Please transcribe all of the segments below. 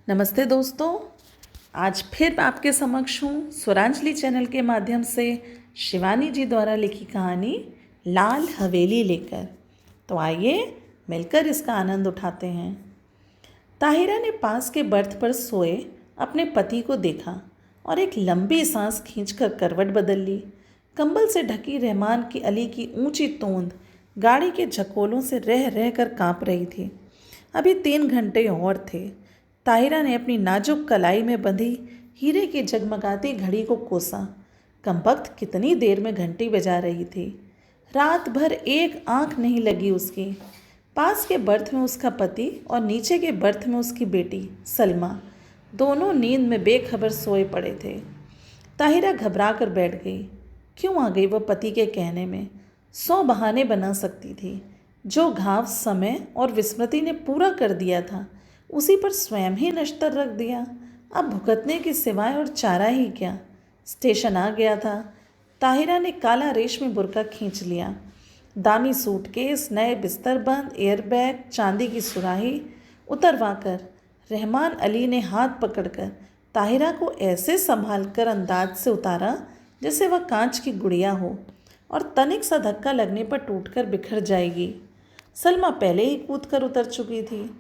नमस्ते दोस्तों। आज फिर आपके समक्ष हूँ स्वरांजलि चैनल के माध्यम से शिवानी जी द्वारा लिखी कहानी लाल हवेली लेकर। तो आइए मिलकर इसका आनंद उठाते हैं। ताहिरा ने पास के बर्थ पर सोए अपने पति को देखा और एक लंबी सांस खींचकर करवट बदल ली। कंबल से ढकी रहमान की अली की ऊंची तोंद गाड़ी के झकोलों से रह रह कर काँप रही थी। अभी 3 घंटे और थे। ताहिरा ने अपनी नाजुक कलाई में बंधी हीरे की जगमगाती घड़ी को कोसा। कमबख्त कितनी देर में घंटी बजा रही थी। रात भर एक आंख नहीं लगी उसकी। पास के बर्थ में उसका पति और नीचे के बर्थ में उसकी बेटी सलमा दोनों नींद में बेखबर सोए पड़े थे। ताहिरा घबरा कर बैठ गई। क्यों आ गई वह पति के कहने में? 100 बहाने बना सकती थी। जो घाव समय और विस्मृति ने पूरा कर दिया था उसी पर स्वयं ही नश्तर रख दिया। अब भुगतने के सिवाय और चारा ही क्या। स्टेशन आ गया था। ताहिरा ने काला रेशमी बुर्का खींच लिया। दामी सूटकेस, नए बिस्तरबंद, एयरबैग, चांदी की सुराही उतरवाकर रहमान अली ने हाथ पकड़कर ताहिरा को ऐसे संभाल कर अंदाज से उतारा जैसे वह कांच की गुड़िया हो और तनिक सा धक्का लगने पर टूटकर बिखर जाएगी। सलमा पहले ही कूद कर उतर चुकी थी।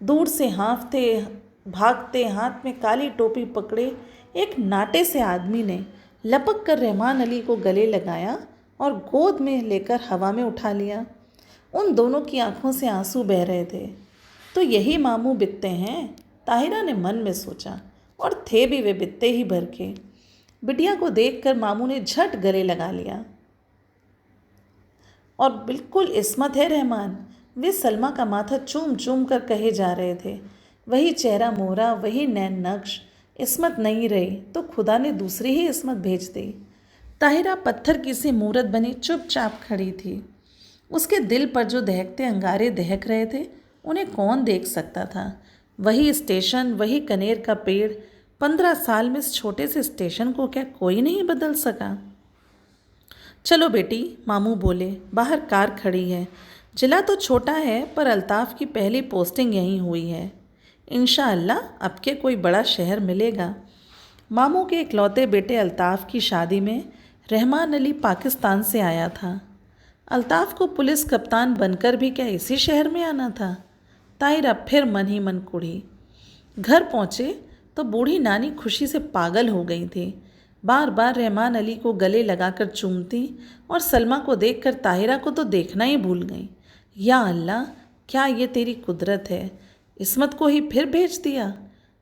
दूर से हाँफते भागते हाथ में काली टोपी पकड़े एक नाटे से आदमी ने लपक कर रहमान अली को गले लगाया और गोद में लेकर हवा में उठा लिया। उन दोनों की आंखों से आंसू बह रहे थे। तो यही मामू बित्ते हैं, ताहिरा ने मन में सोचा, और थे भी वे बित्ते ही भर के। बिटिया को देखकर मामू ने झट गले लगा लिया। और बिल्कुल इस्मत है रहमान, वे सलमा का माथा चूम चूम कर कहे जा रहे थे। वही चेहरा मोहरा, वही नैन नक्श। इस्मत नहीं रही तो खुदा ने दूसरी ही इस्मत भेज दी। ताहिरा पत्थर की सी मूरत बनी चुपचाप खड़ी थी। उसके दिल पर जो दहकते अंगारे दहक रहे थे उन्हें कौन देख सकता था। वही स्टेशन, वही कनेर का पेड़। 15 साल में इस छोटे से स्टेशन को क्या कोई नहीं बदल सका? चलो बेटी, मामू बोले, बाहर कार खड़ी है। जिला तो छोटा है पर अल्ताफ़ की पहली पोस्टिंग यहीं हुई है। इंशाअल्लाह अब के कोई बड़ा शहर मिलेगा। मामू के इकलौते बेटे अल्ताफ़ की शादी में रहमान अली पाकिस्तान से आया था। अल्ताफ़ को पुलिस कप्तान बनकर भी क्या इसी शहर में आना था? ताहिरा फिर मन ही मन कुढ़ी। घर पहुँचे तो बूढ़ी नानी खुशी से पागल हो गई थी। बार बार रहमान अली को गले लगाकर चूमती और सलमा को देखकर ताहिरा को तो देखना ही भूल गई। या अल्लाह, क्या ये तेरी कुदरत है? इस्मत को ही फिर भेज दिया।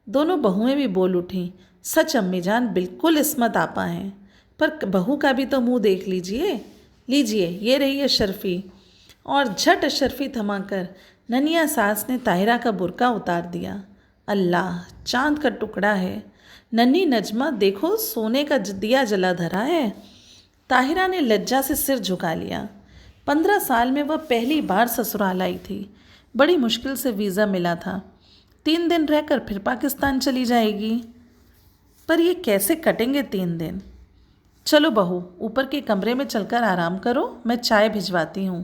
दोनों बहुएं भी बोल उठीं, सच अम्मी जान, बिल्कुल इस्मत आपा हैं। पर बहू का भी तो मुंह देख लीजिए। लीजिए, ये रही अशरफी। और झट अशरफी थमाकर ननिया सास ने ताहिरा का बुर्का उतार दिया। अल्लाह, चांद का टुकड़ा है। नन्ही नजमा देखो, सोने का दिया जला धरा है। ताहिरा ने लज्जा से सिर झुका लिया। 15 साल में वह पहली बार ससुराल आई थी। बड़ी मुश्किल से वीज़ा मिला था। 3 दिन रहकर फिर पाकिस्तान चली जाएगी। पर ये कैसे कटेंगे 3 दिन? चलो बहू, ऊपर के कमरे में चलकर आराम करो, मैं चाय भिजवाती हूँ,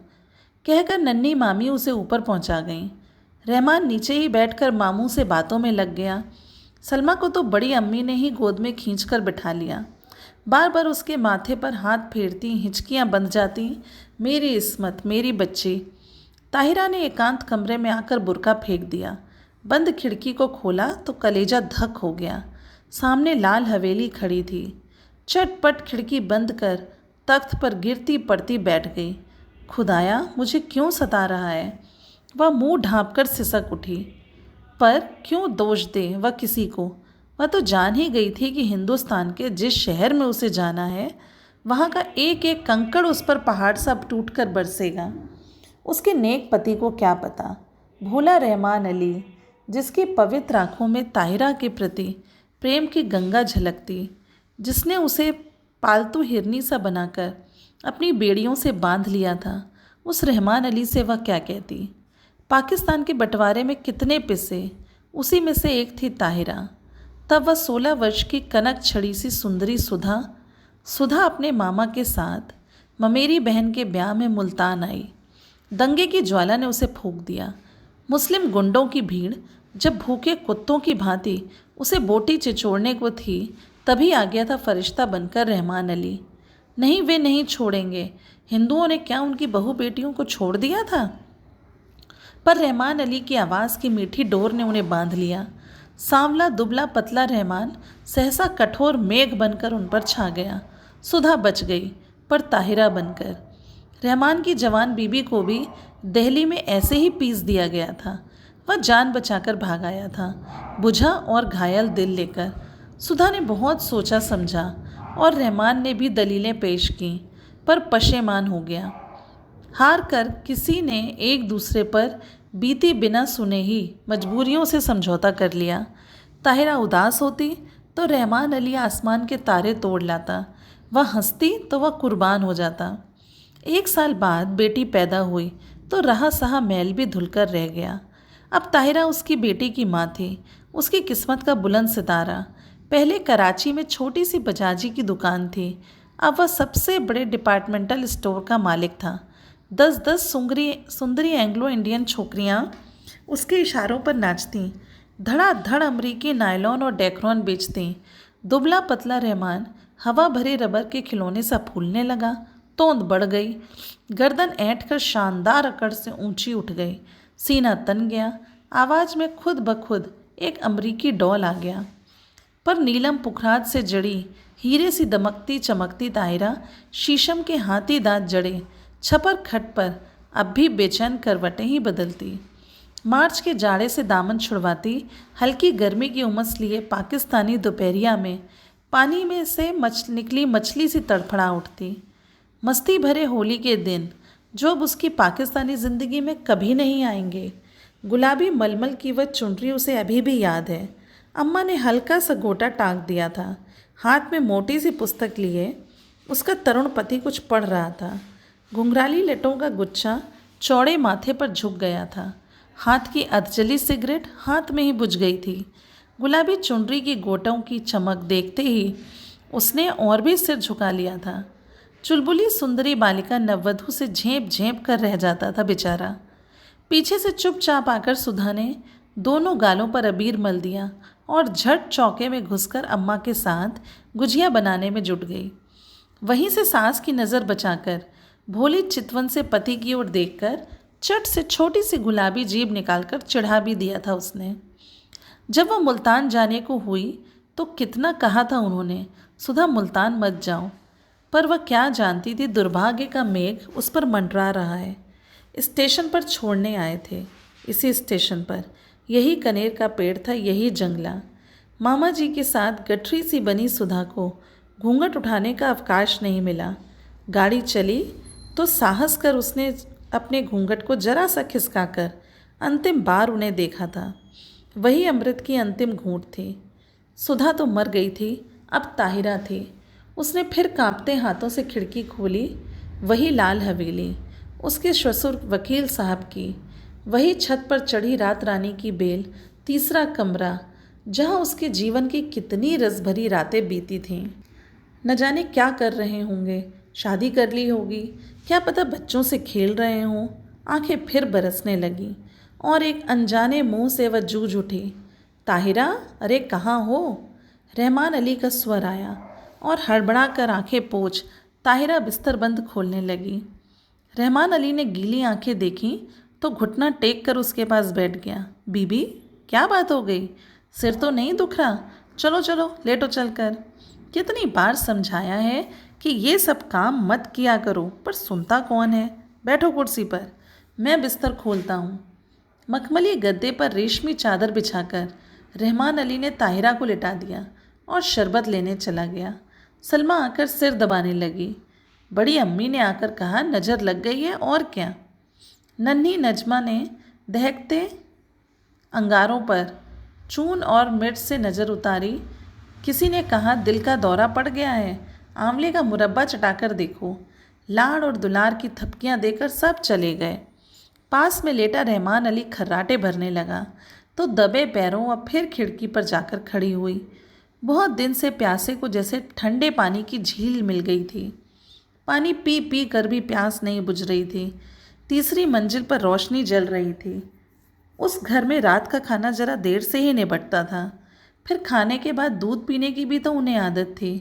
कहकर नन्ही मामी उसे ऊपर पहुँचा गईं। रहमान नीचे ही बैठकर मामू से बातों में लग गया। सलमा को तो बड़ी अम्मी ने ही गोद में खींचकर बिठा लिया। बार बार उसके माथे पर हाथ फेरती, हिचकियाँ बंध जाती, मेरी इस्मत, मेरी बच्ची। ताहिरा ने एकांत कमरे में आकर बुर्का फेंक दिया। बंद खिड़की को खोला तो कलेजा धक हो गया। सामने लाल हवेली खड़ी थी। चटपट खिड़की बंद कर तख्त पर गिरती पड़ती बैठ गई। खुदाया, मुझे क्यों सता रहा है? वह मुंह ढांपकर सिसक उठी। पर क्यों दोष दे वह किसी को? वह तो जान ही गई थी कि हिंदुस्तान के जिस शहर में उसे जाना है वहाँ का एक एक कंकड़ उस पर पहाड़ सा टूट कर बरसेगा। उसके नेक पति को क्या पता? भूला रहमान अली, जिसकी पवित्र आँखों में ताहिरा के प्रति प्रेम की गंगा झलकती, जिसने उसे पालतू हिरनी सा बनाकर अपनी बेड़ियों से बांध लिया था, उस रहमान अली से वह क्या कहती? पाकिस्तान के बंटवारे में कितने पिसे, उसी में से एक थी ताहिरा। तब वह 16 वर्ष की कनक छड़ी सी सुंदरी सुधा अपने मामा के साथ ममेरी बहन के ब्याह में मुल्तान आई। दंगे की ज्वाला ने उसे फूंक दिया। मुस्लिम गुंडों की भीड़ जब भूखे कुत्तों की भांति उसे बोटी चिचोड़ने को थी, तभी आ गया था फरिश्ता बनकर रहमान अली। नहीं, वे नहीं छोड़ेंगे। हिंदुओं ने क्या उनकी बहू बेटियों को छोड़ दिया था? पर रहमान अली की आवाज़ की मीठी डोर ने उन्हें बांध लिया। सांवला दुबला पतला रहमान सहसा कठोर मेघ बनकर उन पर छा गया। सुधा बच गई, पर ताहिरा बनकर। रहमान की जवान बीबी को भी दिल्ली में ऐसे ही पीस दिया गया था। वह जान बचाकर भाग आया था, बुझा और घायल दिल लेकर। सुधा ने बहुत सोचा समझा और रहमान ने भी दलीलें पेश की, पर पशेमान हो गया। हार कर किसी ने एक दूसरे पर बीती बिना सुने ही मजबूरियों से समझौता कर लिया। ताहिरा उदास होती तो रहमान अली आसमान के तारे तोड़ लाता, वह हंसती तो वह कुर्बान हो जाता। 1 साल बाद बेटी पैदा हुई तो रहा सहा मैल भी धुलकर रह गया। अब ताहिरा उसकी बेटी की माँ थी, उसकी किस्मत का बुलंद सितारा। पहले कराची में छोटी सी बजाजी की दुकान थी, अब वह सबसे बड़े डिपार्टमेंटल स्टोर का मालिक था। 10-10 सुंदरी एंग्लो इंडियन छोकरियाँ उसके इशारों पर नाचतीं, धड़ाधड़ अमरीकी नायलॉन और डेक्रॉन बेचतीं। दुबला पतला रहमान हवा भरे रबर के खिलौने सा फूलने लगा। तोंद बढ़ गई, गर्दन ऐंठ कर शानदार अकड़ से ऊंची उठ गई, सीना तन गया। आवाज़ में खुद ब खुद एक अमरीकी डॉल आ गया। पर नीलम पुखराज से जड़ी हीरे सी दमकती चमकती ताहिरा शीशम के हाथी दांत जड़े छपर खट पर अब भी बेचैन करवटें ही बदलती। मार्च के जाड़े से दामन छुड़वाती, हल्की गर्मी की उमस लिए पाकिस्तानी दोपहरिया में पानी में से निकली मछली सी तड़फड़ा उठती। मस्ती भरे होली के दिन जो अब उसकी पाकिस्तानी ज़िंदगी में कभी नहीं आएंगे। गुलाबी मलमल की वह चुनरी उसे अभी भी याद है। अम्मा ने हल्का सा गोटा टाँक दिया था। हाथ में मोटी सी पुस्तक लिए उसका तरुण पति कुछ पढ़ रहा था। घुंघराली लटों का गुच्छा चौड़े माथे पर झुक गया था। हाथ की अधजली सिगरेट हाथ में ही बुझ गई थी। गुलाबी चुनरी की गोटों की चमक देखते ही उसने और भी सिर झुका लिया था। चुलबुली सुंदरी बालिका नववधू से झेंप झेंप कर रह जाता था बेचारा। पीछे से चुपचाप आकर सुधा ने दोनों गालों पर अबीर मल दिया और झट चौके में घुसकर अम्मा के साथ गुजिया बनाने में जुट गई। वहीं से सास की नज़र बचाकर भोली चितवन से पति की ओर देखकर चट से छोटी सी गुलाबी जीभ निकालकर चिढ़ा भी दिया था उसने। जब वह मुल्तान जाने को हुई तो कितना कहा था उन्होंने, सुधा मुल्तान मत जाओ। पर वह क्या जानती थी दुर्भाग्य का मेघ उस पर मंडरा रहा है। स्टेशन पर छोड़ने आए थे, इसी स्टेशन पर यही कनेर का पेड़ था, यही जंगला। मामा जी के साथ गठरी सी बनी सुधा को घूंघट उठाने का अवकाश नहीं मिला। गाड़ी चली तो साहस कर उसने अपने घूंघट को जरा सा खिसकाकर अंतिम बार उन्हें देखा था। वही अमृत की अंतिम घूंट थी। सुधा तो मर गई थी, अब ताहिरा थी। उसने फिर कांपते हाथों से खिड़की खोली। वही लाल हवेली, उसके ससुर वकील साहब की, वही छत पर चढ़ी रात रानी की बेल, तीसरा कमरा जहाँ उसके जीवन की कितनी रसभरी रातें बीती थीं। न जाने क्या कर रहे होंगे, शादी कर ली होगी, क्या पता बच्चों से खेल रहे हों। आंखें फिर बरसने लगीं और एक अनजाने मुंह से वह जूझ उठी, ताहिरा, अरे कहाँ हो? रहमान अली का स्वर आया और हड़बड़ा कर आंखें पोंछ ताहिरा बिस्तर बंद खोलने लगी। रहमान अली ने गीली आंखें देखीं तो घुटना टेक कर उसके पास बैठ गया। बीबी, क्या बात हो गई? सिर तो नहीं दुख रहा? चलो चलो लेटो चलकर। कितनी बार समझाया है कि ये सब काम मत किया करो, पर सुनता कौन है। बैठो कुर्सी पर, मैं बिस्तर खोलता हूँ। मखमली गद्दे पर रेशमी चादर बिछाकर रहमान अली ने ताहिरा को लिटा दिया और शरबत लेने चला गया। सलमा आकर सिर दबाने लगी। बड़ी अम्मी ने आकर कहा, नज़र लग गई है और क्या। नन्ही नजमा ने दहकते अंगारों पर चून और मिर्च से नज़र उतारी। किसी ने कहा, दिल का दौरा पड़ गया है, आंवले का मुरब्बा चटाकर देखो। लाड़ और दुलार की थपकियां देकर सब चले गए। पास में लेटा रहमान अली खर्राटे भरने लगा तो दबे पैरों और फिर खिड़की पर जाकर खड़ी हुई। बहुत दिन से प्यासे को जैसे ठंडे पानी की झील मिल गई थी। पानी पी पी कर भी प्यास नहीं बुझ रही थी। तीसरी मंजिल पर रोशनी जल रही थी। उस घर में रात का खाना जरा देर से ही निपटता था। फिर खाने के बाद दूध पीने की भी तो उन्हें आदत थी।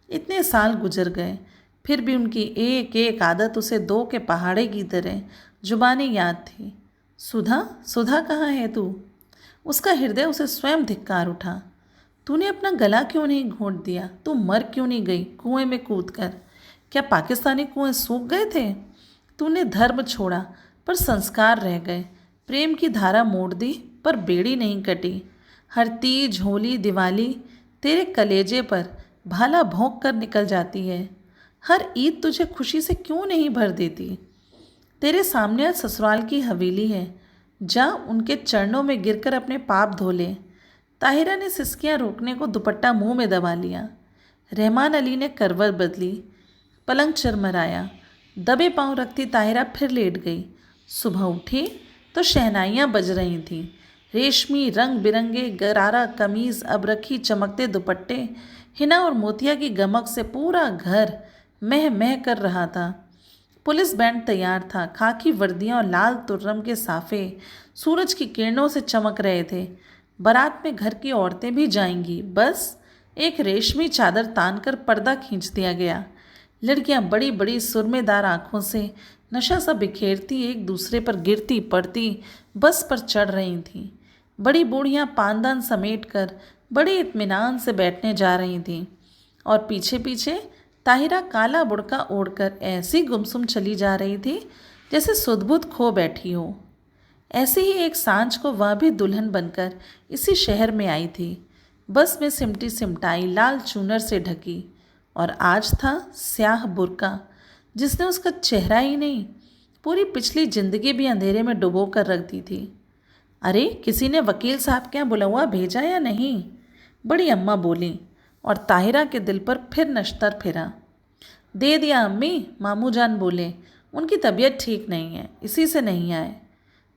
इतने साल गुजर गए, फिर भी उनकी एक एक आदत उसे दो के पहाड़े की तरह जुबानी याद थी। सुधा, सुधा कहाँ है तू? उसका हृदय उसे स्वयं धिक्कार उठा। तूने अपना गला क्यों नहीं घोंट दिया? तू मर क्यों नहीं गई कुएं में कूद कर? क्या पाकिस्तानी कुएं सूख गए थे? तूने धर्म छोड़ा पर संस्कार रह गए, प्रेम की धारा मोड़ दी पर बेड़ी नहीं कटी। हर तीज, होली, दिवाली तेरे कलेजे पर भाला भोंक कर निकल जाती है। हर ईद तुझे खुशी से क्यों नहीं भर देती? तेरे सामने आज ससुराल की हवेली है, जा उनके चरणों में गिरकर अपने पाप धो ले। ताहिरा ने सिसकियां रोकने को दुपट्टा मुंह में दबा लिया। रहमान अली ने करवट बदली, पलंग चरमराया। दबे पांव रखती ताहिरा फिर लेट गई। सुबह उठी तो शहनाइयाँ बज रही थीं। रेशमी रंग बिरंगे गरारा कमीज़, अब रखी चमकते दुपट्टे, हिना और मोतिया की गमक से पूरा घर मह मह कर रहा था। पुलिस बैंड तैयार था। खाकी वर्दियाँ और लाल तुर्रम के साफे सूरज की किरणों से चमक रहे थे। बारात में घर की औरतें भी जाएंगी, बस एक रेशमी चादर तानकर पर्दा खींच दिया गया। लड़कियां बड़ी बड़ी सुरमेदार आंखों से नशा सा बिखेरती एक दूसरे पर गिरती पड़ती बस पर चढ़ रही थीं। बड़ी बूढ़ियां पानदान समेट कर बड़े इत्मीनान से बैठने जा रही थीं और पीछे पीछे ताहिरा काला बुड़का ओढ़कर ऐसी गुमसुम चली जा रही थी जैसे सुध-बुध खो बैठी हो। ऐसी ही एक सांझ को वह भी दुल्हन बनकर इसी शहर में आई थी, बस में सिमटी सिमटाई लाल चूनर से ढकी, और आज था स्याह बुर्का जिसने उसका चेहरा ही नहीं पूरी पिछली जिंदगी भी अंधेरे में डुबो कर रख दी थी। अरे, किसी ने वकील साहब के यहाँ बुलवा भेजा या नहीं? बड़ी अम्मा बोली और ताहिरा के दिल पर फिर नश्तर फिरा। दे दिया अम्मी, मामू जान बोले, उनकी तबीयत ठीक नहीं है, इसी से नहीं आए।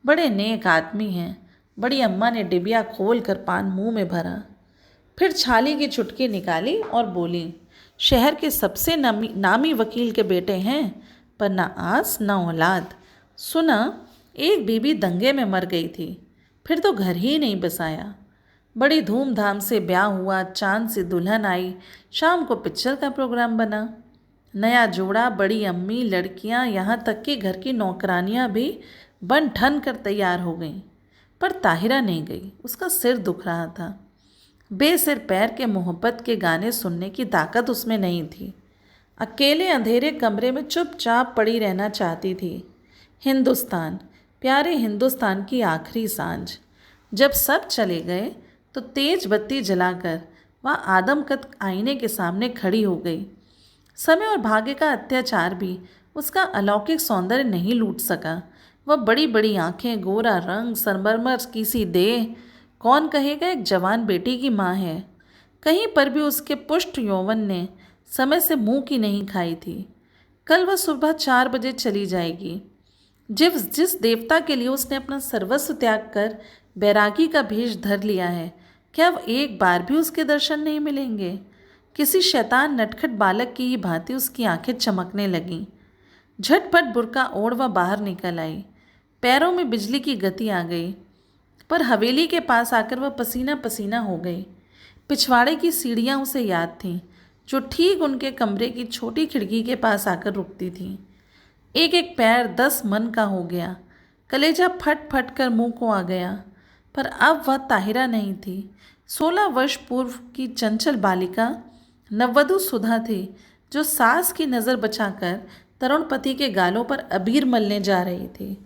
बड़े नेक आदमी हैं। बड़ी अम्मा ने डिबिया खोल कर पान मुंह में भरा, फिर छाली की चुटकी निकाली और बोली, शहर के सबसे नामी वकील के बेटे हैं, पर ना आस ना औलाद। सुना, एक बीबी दंगे में मर गई थी, फिर तो घर ही नहीं बसाया। बड़ी धूमधाम से ब्याह हुआ, चांद से दुल्हन आई, शाम को पिक्चर का प्रोग्राम बना। नया जोड़ा, बड़ी अम्मी, लड़कियां, यहाँ तक कि घर की नौकरानियां भी बन ठन कर तैयार हो गईं। पर ताहिरा नहीं गई, उसका सिर दुख रहा था। बेसिर पैर के मोहब्बत के गाने सुनने की ताकत उसमें नहीं थी। अकेले अंधेरे कमरे में चुपचाप पड़ी रहना चाहती थी। हिंदुस्तान, प्यारे हिंदुस्तान की आखिरी सांझ। जब सब चले गए तो तेज बत्ती जलाकर वह आदमकद आईने के सामने खड़ी हो गई। समय और भाग्य का अत्याचार भी उसका अलौकिक सौंदर्य नहीं लूट सका। वह बड़ी बड़ी आंखें, गोरा रंग, संगमरमर की सी देह, कौन कहेगा एक जवान बेटी की माँ है। कहीं पर भी उसके पुष्ट यौवन ने समय से मुंह की नहीं खाई थी। कल वह सुबह 4 बजे चली जाएगी। जिस देवता के लिए उसने अपना सर्वस्व त्याग कर बैरागी का भेष धर लिया है, क्या अब एक बार भी उसके दर्शन नहीं मिलेंगे? किसी शैतान नटखट बालक की ही भांति उसकी आंखें चमकने लगीं। झटपट बुर्का ओढ़ वह बाहर निकल आई। पैरों में बिजली की गति आ गई, पर हवेली के पास आकर वह पसीना पसीना हो गई। पिछवाड़े की सीढ़ियाँ उसे याद थीं, जो ठीक उनके कमरे की छोटी खिड़की के पास आकर रुकती थीं। एक एक पैर 10 मन का हो गया। कलेजा फट फट कर मुंह को आ गया। पर अब वह ताहिरा नहीं थी। 16 वर्ष पूर्व की चंचल बालिका नववधु सुधा थी, जो सास की नज़र बचाकर तरुण पति के गालों पर अबीर मलने जा रही थी।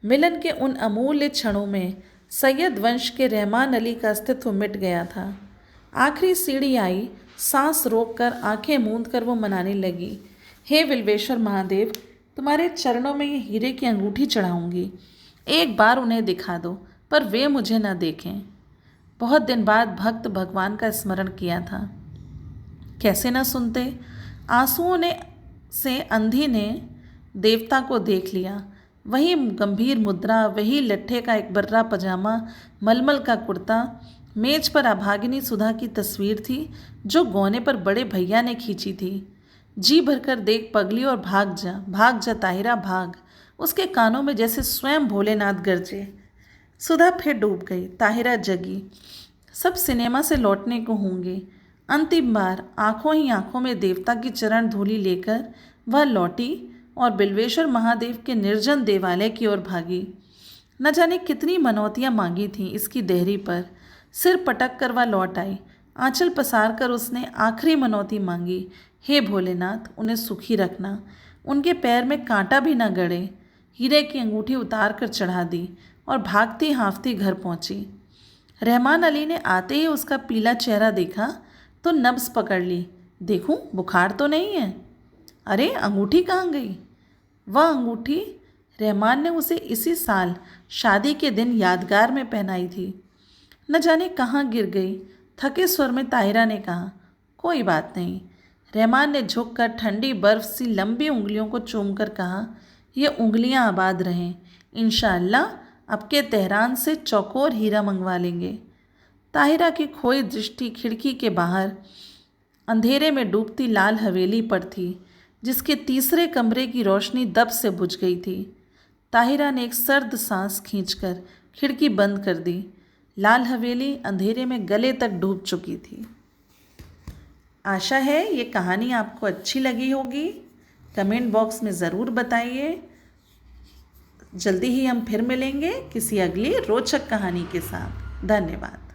मिलन के उन अमूल्य क्षणों में सैयद वंश के रहमान अली का अस्तित्व मिट गया था। आखिरी सीढ़ी आई, सांस रोककर आंखें मूंद कर वो मनाने लगी, हे विल्वेश्वर महादेव, तुम्हारे चरणों में ये हीरे की अंगूठी चढ़ाऊंगी। एक बार उन्हें दिखा दो, पर वे मुझे न देखें। बहुत दिन बाद भक्त भगवान का स्मरण किया था। कैसे न सुनते। आंसुओं ने से अंधी ने देवता को देख लिया। वही गंभीर मुद्रा, वही लट्ठे का एक बर्रा पजामा, मलमल का कुर्ता। मेज पर अभागिनी सुधा की तस्वीर थी, जो गौने पर बड़े भैया ने खींची थी। जी भरकर देख पगली और भाग जा ताहिरा भाग। उसके कानों में जैसे स्वयं भोलेनाथ गरजे। सुधा फिर डूब गई। ताहिरा जगी। सब सिनेमा से लौटने को होंगे। अंतिम बार आंखों ही आंखों में देवता की चरण धूलि लेकर वह लौटी और बिल्वेश्वर महादेव के निर्जन देवालय की ओर भागी। न जाने कितनी मनौतियाँ मांगी थीं इसकी देहरी पर। सिर पटक कर वह लौट आई। आंचल पसार कर उसने आखिरी मनौती मांगी, हे भोलेनाथ, उन्हें सुखी रखना, उनके पैर में कांटा भी न गड़े। हीरे की अंगूठी उतार कर चढ़ा दी और भागती हाँफती घर पहुंची। रहमान अली ने आते ही उसका पीला चेहरा देखा तो नब्ज पकड़ ली। देखूं बुखार तो नहीं है? अरे अंगूठी कहाँ गई? वह अंगूठी रहमान ने उसे इसी साल शादी के दिन यादगार में पहनाई थी। न जाने कहाँ गिर गई। थके स्वर में ताहिरा ने कहा, कोई बात नहीं। रहमान ने झुककर ठंडी बर्फ सी लंबी उंगलियों को चूमकर कहा, ये उंगलियां आबाद रहें। इंशाअल्लाह अब के तेहरान से चौकोर हीरा मंगवा लेंगे। ताहिरा की खोई दृष्टि खिड़की के बाहर अंधेरे में डूबती लाल हवेली पर थी, जिसके तीसरे कमरे की रोशनी दब से बुझ गई थी। ताहिरा ने एक सर्द सांस खींचकर खिड़की बंद कर दी। लाल हवेली अंधेरे में गले तक डूब चुकी थी। आशा है ये कहानी आपको अच्छी लगी होगी। कमेंट बॉक्स में ज़रूर बताइए। जल्दी ही हम फिर मिलेंगे किसी अगली रोचक कहानी के साथ। धन्यवाद।